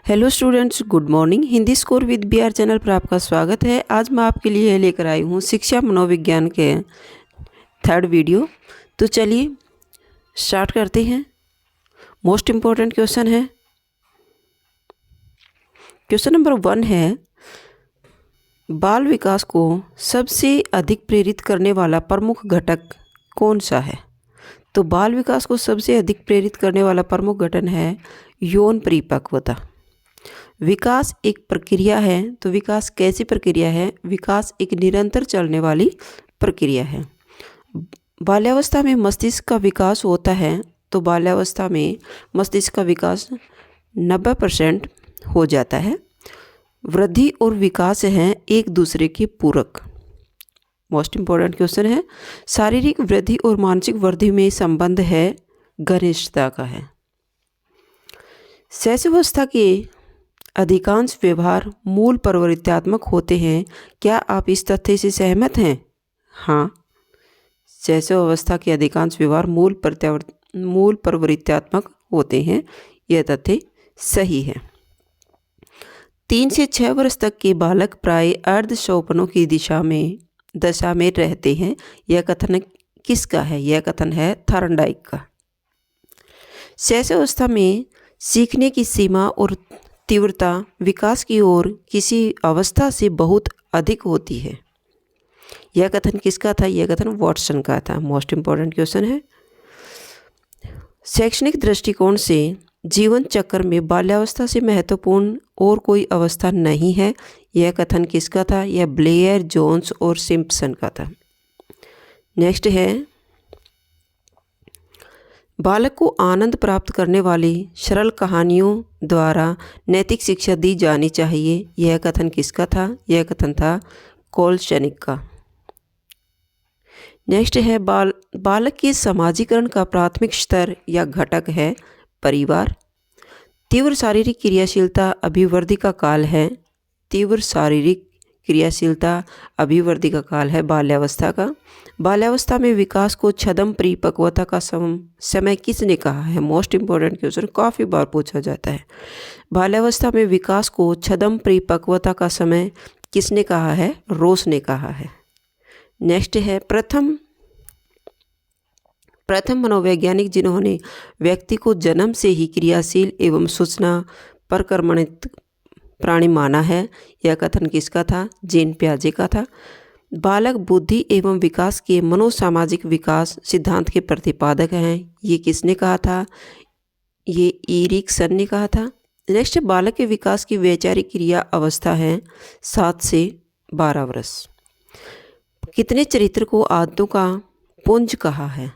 Hello students, good morning. Hindi score with BR channel पर आपका स्वागत है। आज मैं आपके लिए लेकर आई हूँ शिक्षा मनोविज्ञान के थर्ड वीडियो। तो चलिए स्टार्ट करते हैं। मोस्ट इम्पोर्टेंट क्वेश्चन है, क्वेश्चन नंबर 1 है, बाल विकास को सबसे अधिक प्रेरित करने वाला प्रमुख घटक कौन सा है? तो बाल विकास को सबसे अधिक प्रेरित करने वाला प्रमुख घटक है यौन परिपक्वता। विकास एक प्रक्रिया है, तो विकास कैसी प्रक्रिया है? विकास एक निरंतर चलने वाली प्रक्रिया है। बाल्यावस्था में मस्तिष्क का विकास होता है, तो बाल्यावस्था में मस्तिष्क का विकास 90% हो जाता है। वृद्धि और विकास हैं एक दूसरे के पूरक। मोस्ट इम्पोर्टेंट क्वेश्चन है, शारीरिक वृद्धि और मानसिक वृद्धि में संबंध है घनिष्ठता का है। शैशवावस्था के अधिकांश व्यवहार मूल प्रवृत्त्यात्मक होते हैं। क्या आप इस तथ्य से सहमत हैं? हाँ, शैशवावस्था के अधिकांश व्यवहार मूल प्रवृत्त्यात्मक होते हैं, यह तथ्य सही है। 3 से 6 वर्ष तक के बालक प्राय अर्ध सौपनों की दशा में रहते हैं। यह कथन किसका है? यह कथन है थॉर्नडाइक का। शैशवावस्था में सीखने की सीमा और तीव्रता विकास की ओर किसी अवस्था से बहुत अधिक होती है। यह कथन किसका था? यह कथन वॉटसन का था। मोस्ट इम्पॉर्टेंट क्वेश्चन है, शैक्षणिक दृष्टिकोण से जीवन चक्र में बाल्यावस्था से महत्वपूर्ण और कोई अवस्था नहीं है। यह कथन किसका था? यह ब्लेयर, जोन्स और सिम्पसन का था। नेक्स्ट है, बालक को आनंद प्राप्त करने वाली सरल कहानियों द्वारा नैतिक शिक्षा दी जानी चाहिए। यह कथन किसका था? यह कथन था कोलशनिक का। नेक्स्ट है, बालक के समाजीकरण का प्राथमिक स्तर या घटक है परिवार। तीव्र शारीरिक क्रियाशीलता अभिवृद्धि का काल है। तीव्र शारीरिक क्रियाशीलता अभिवृद्धि का काल है बाल्यावस्था का। बाल्यावस्था में विकास को छद्म परिपक्वता का समय किसने कहा है? मोस्ट इम्पोर्टेंट क्वेश्चन, काफ़ी बार पूछा जाता है। बाल्यावस्था में विकास को छद्म परिपक्वता का समय किसने कहा है? रोस ने कहा है। नेक्स्ट है, प्रथम मनोवैज्ञानिक जिन्होंने व्यक्ति को जन्म से ही क्रियाशील एवं सूचना परक्रमणित प्राणी माना है। यह कथन किसका था? जीन पियाजे का था। बालक बुद्धि एवं विकास के मनोसामाजिक विकास सिद्धांत के प्रतिपादक हैं। ये किसने कहा था? ये इरिकसन ने कहा था। नेक्स्ट, बालक के विकास की वैचारिक क्रिया अवस्था है 7 से 12 वर्ष। कितने चरित्र को आदतों का पुंज कहा है?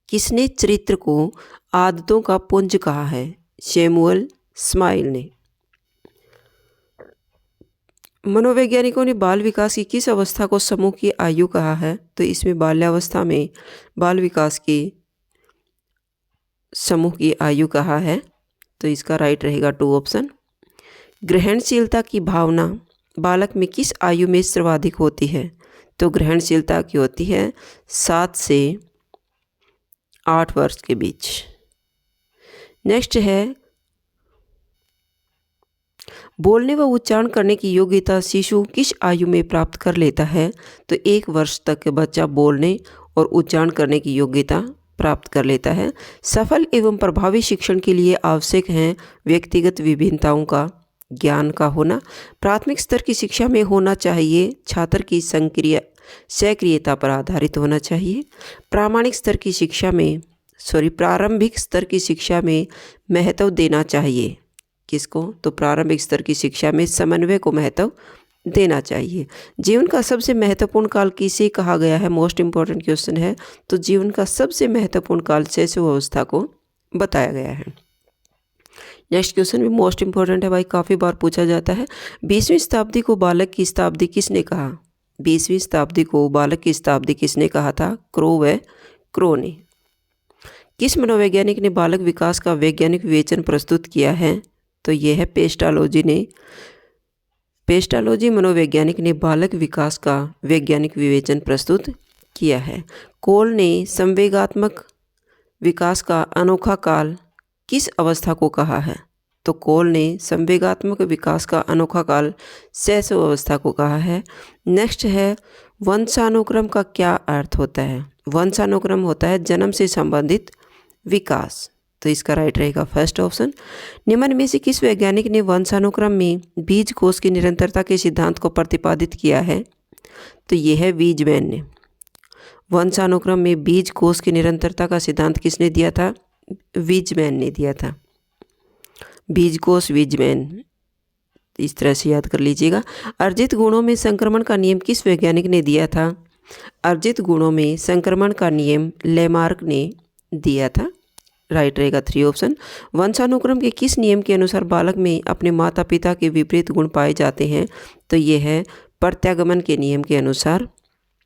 किसने चरित्र को आदतों का पुंज कहा है? सैमुअल स्माइल ने। मनोवैज्ञानिकों ने बाल विकास की किस अवस्था को समूह की आयु कहा है? तो इसमें बाल्यावस्था में बाल विकास की समूह की आयु कहा है, तो इसका राइट रहेगा 2 ऑप्शन। ग्रहणशीलता की भावना बालक में किस आयु में सर्वाधिक होती है? तो ग्रहणशीलता की होती है 7 से 8 वर्ष के बीच। नेक्स्ट है, बोलने व उच्चारण करने की योग्यता शिशु किस आयु में प्राप्त कर लेता है? तो 1 वर्ष तक बच्चा बोलने और उच्चारण करने की योग्यता प्राप्त कर लेता है। सफल एवं प्रभावी शिक्षण के लिए आवश्यक हैं व्यक्तिगत विभिन्नताओं का ज्ञान का होना। प्राथमिक स्तर की शिक्षा में होना चाहिए छात्र की सक्रियता पर आधारित होना चाहिए। प्रारंभिक स्तर की शिक्षा में महत्व देना चाहिए। किसको? तो प्रारंभिक स्तर की शिक्षा में समन्वय को महत्व देना चाहिए। जीवन का सबसे महत्वपूर्ण काल किसे कहा गया है? मोस्ट इम्पोर्टेंट क्वेश्चन है। तो जीवन का सबसे महत्वपूर्ण काल शैशवावस्था को बताया गया है। नेक्स्ट क्वेश्चन भी मोस्ट इम्पोर्टेंट है भाई, काफ़ी बार पूछा जाता है। 20वीं शताब्दी को बालक की शताब्दी किसने कहा? 20वीं शताब्दी को बालक की शताब्दी किसने कहा था? क्रो ने। किस मनोवैज्ञानिक ने बालक विकास का वैज्ञानिक विवेचन प्रस्तुत किया है? तो यह है पेस्टालोजी ने। पेस्टालोजी मनोवैज्ञानिक ने बालक विकास का वैज्ञानिक विवेचन प्रस्तुत किया है। कोल ने संवेगात्मक विकास का अनोखा काल किस अवस्था को कहा है? तो कोल ने संवेगात्मक विकास का अनोखा काल शैशव अवस्था को कहा है। नेक्स्ट है वंशानुक्रम का क्या अर्थ होता है। वंशानुक्रम होता है जन्म से संबंधित विकास, तो इसका राइट रहेगा फर्स्ट ऑप्शन। निम्न में से किस वैज्ञानिक ने वंशानुक्रम में बीज कोष की निरंतरता के सिद्धांत को प्रतिपादित किया है, तो ये है वीजमैन ने। वंशानुक्रम में बीज कोष की निरंतरता का सिद्धांत किसने दिया था, वीजमैन ने दिया था। बीज कोष वीजमैन, इस तरह से याद कर लीजिएगा। अर्जित गुणों में संक्रमण का नियम किस वैज्ञानिक ने दिया था, अर्जित गुणों में संक्रमण का नियम लेमार्क ने दिया था, राइट रहेगा 3 ऑप्शन। वंशानुक्रम के किस नियम के अनुसार बालक में अपने माता पिता के विपरीत गुण पाए जाते हैं, तो ये है प्रत्यागमन के नियम के अनुसार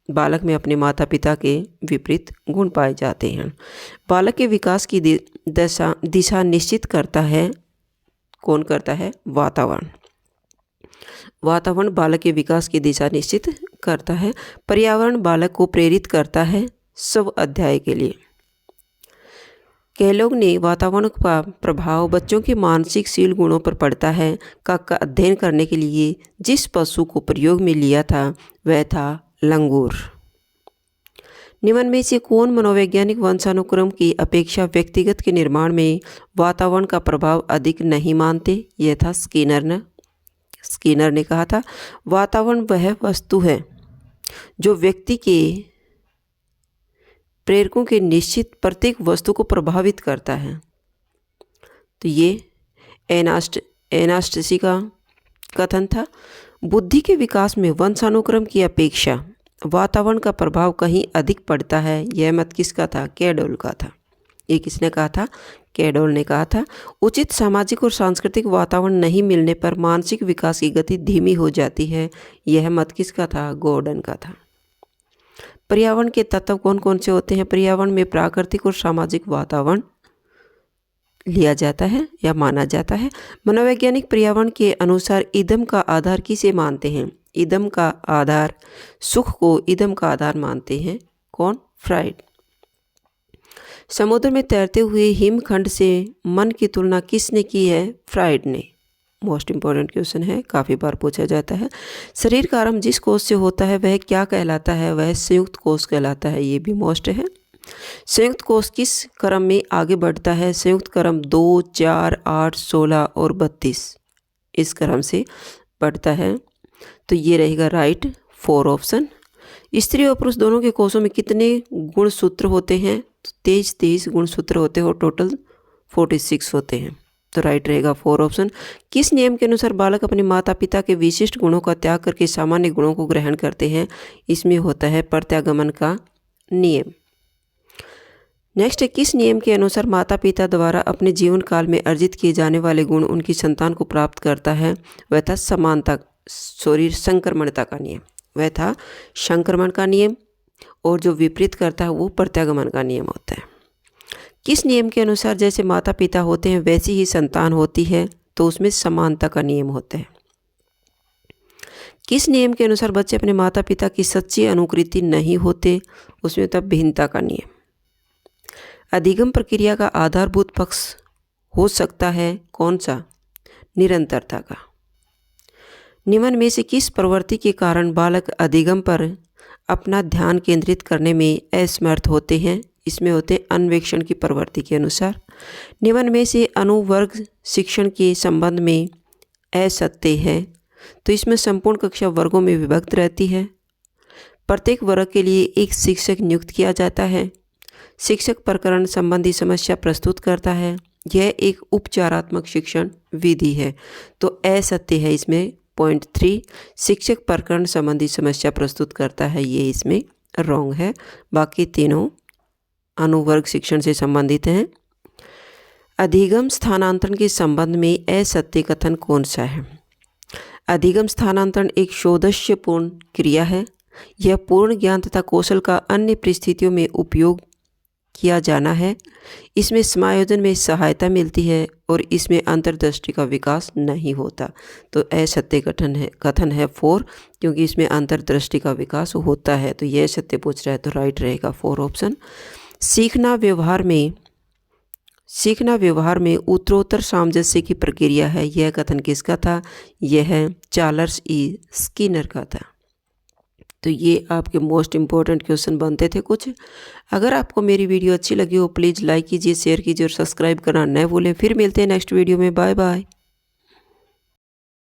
बालक में अपने माता पिता के विपरीत गुण पाए जाते हैं। बालक के विकास की दिशा निश्चित करता है, कौन करता है, वातावरण। वातावरण बालक के विकास की दिशा निश्चित करता है। पर्यावरण बालक को प्रेरित करता है सब अध्याय के लिए। केलोग ने वातावरण का प्रभाव बच्चों के मानसिक शील गुणों पर पड़ता है का अध्ययन करने के लिए जिस पशु को प्रयोग में लिया था वह था लंगूर। निम्न में से कौन मनोवैज्ञानिक वंशानुक्रम की अपेक्षा व्यक्तिगत के निर्माण में वातावरण का प्रभाव अधिक नहीं मानते, यह था स्किनर ने कहा था वातावरण वह वस्तु है जो व्यक्ति के प्रेरकों के निश्चित प्रत्येक वस्तु को प्रभावित करता है। तो ये एनास्टसी का कथन था। बुद्धि के विकास में वंशानुक्रम की अपेक्षा वातावरण का प्रभाव कहीं अधिक पड़ता है, यह मत किसका था, कैडोल का था। ये किसने कहा था, कैडोल ने कहा था। उचित सामाजिक और सांस्कृतिक वातावरण नहीं मिलने पर मानसिक विकास की गति धीमी हो जाती है, यह मत किसका था, गॉर्डन का था। पर्यावरण के तत्व कौन कौन से होते हैं, पर्यावरण में प्राकृतिक और सामाजिक वातावरण लिया जाता है या माना जाता है। मनोवैज्ञानिक पर्यावरण के अनुसार इदम का आधार किसे मानते हैं, इदम का आधार, सुख को इदम का आधार मानते हैं, कौन, फ्राइड। समुद्र में तैरते हुए हिमखंड से मन की तुलना किसने की है, फ्राइड ने। मोस्ट इंपॉर्टेंट क्वेश्चन है, काफ़ी बार पूछा जाता है। शरीर का आरंभ जिस कोष से होता है वह क्या कहलाता है, वह संयुक्त कोष कहलाता है, ये भी मोस्ट है। संयुक्त कोष किस क्रम में आगे बढ़ता है, संयुक्त क्रम 2, 4, 8, 16 और 32 इस क्रम से बढ़ता है, तो ये रहेगा राइट 4 ऑप्शन। स्त्री और पुरुष दोनों के कोषों में कितने गुणसूत्र होते हैं, तो 23 गुणसूत्र होते हैं और टोटल 46 होते हैं, तो राइट रहेगा 4 ऑप्शन। किस नियम के अनुसार बालक अपने माता पिता के विशिष्ट गुणों का त्याग करके सामान्य गुणों को ग्रहण करते हैं, इसमें होता है प्रत्यागमन का नियम। नेक्स्ट है किस नियम के अनुसार माता पिता द्वारा अपने जीवन काल में अर्जित किए जाने वाले गुण उनकी संतान को प्राप्त करता है, वह था संक्रमणता का नियम, वह था संक्रमण का नियम, और जो विपरीत करता है वो प्रत्यागमन का नियम होता है। किस नियम के अनुसार जैसे माता पिता होते हैं वैसी ही संतान होती है, तो उसमें समानता का नियम होता है। किस नियम के अनुसार बच्चे अपने माता पिता की सच्ची अनुकृति नहीं होते, उसमें होता है भिन्नता का नियम। अधिगम प्रक्रिया का आधारभूत पक्ष हो सकता है कौन सा, निरंतरता का। निम्न में से किस प्रवृत्ति के कारण बालक अधिगम पर अपना ध्यान केंद्रित करने में असमर्थ होते हैं, इसमें होते हैं अन्वेषण की प्रवृत्ति के अनुसार। निम्न में से अनुवर्ग शिक्षण के संबंध में असत्य है, तो इसमें संपूर्ण कक्षा वर्गों में विभक्त रहती है। प्रत्येक वर्ग के लिए एक शिक्षक नियुक्त किया जाता है। शिक्षक प्रकरण संबंधी समस्या प्रस्तुत करता है, यह एक उपचारात्मक शिक्षण विधि है, तो असत्य है इसमें पॉइंट 3। शिक्षक प्रकरण संबंधी समस्या प्रस्तुत करता है, ये इसमें रॉन्ग है। बाकी तीनों अनुवर्ग शिक्षण से संबंधित हैं। अधिगम स्थानांतरण के संबंध में असत्य कथन कौन सा है। अधिगम स्थानांतरण एक सौदश्यपूर्ण क्रिया है, यह पूर्ण ज्ञान तथा कौशल का अन्य परिस्थितियों में उपयोग किया जाना है। इसमें समायोजन में सहायता मिलती है और इसमें अंतर्दृष्टि का विकास नहीं होता, तो असत्य कथन है 4, क्योंकि इसमें अंतर्दृष्टि का विकास होता है, तो यह सत्य पूछ रहा है, तो राइट रहेगा 4 ऑप्शन। सीखना व्यवहार में सीखना व्यवहार में उत्तरोत्तर सामंजस्य की प्रक्रिया है। यह कथन किसका था? यह चार्ल्स ई स्किनर का था। तो ये आपके मोस्ट इम्पोर्टेंट क्वेश्चन बनते थे कुछ। अगर आपको मेरी वीडियो अच्छी लगी हो प्लीज़ लाइक कीजिए, शेयर कीजिए और सब्सक्राइब करना न भूलें। फिर मिलते हैं नेक्स्ट वीडियो में। Bye bye.